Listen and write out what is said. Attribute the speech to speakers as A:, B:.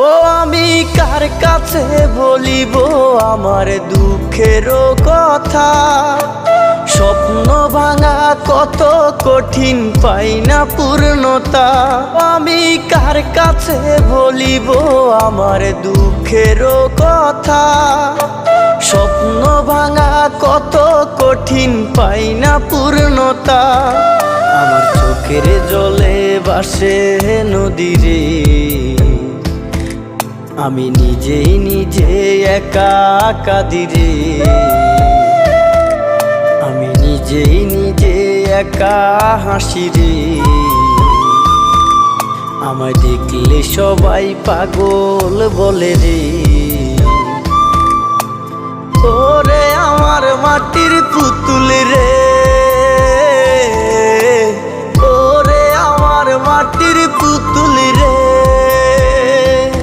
A: ও আমি কার কাছে বলিব আমার দুঃখের কথা, স্বপ্ন ভাঙা কত কঠিন পাই না পূর্ণতা। আমি কার কাছে বলিব আমার দুঃখের কথা, স্বপ্ন ভাঙা কত কঠিন পাই না পূর্ণতা। আমার চোখের জলে ভাসে নদীরে, আমি নিজেই নিজে একা কাঁদিরে, আমি নিজেই নিজে একা হাসিরে। আমায় দেখলে সবাই পাগল বলে রে। ওরে আমার মাটির পুতুল রে, ওরে আমার মাটির পুতুল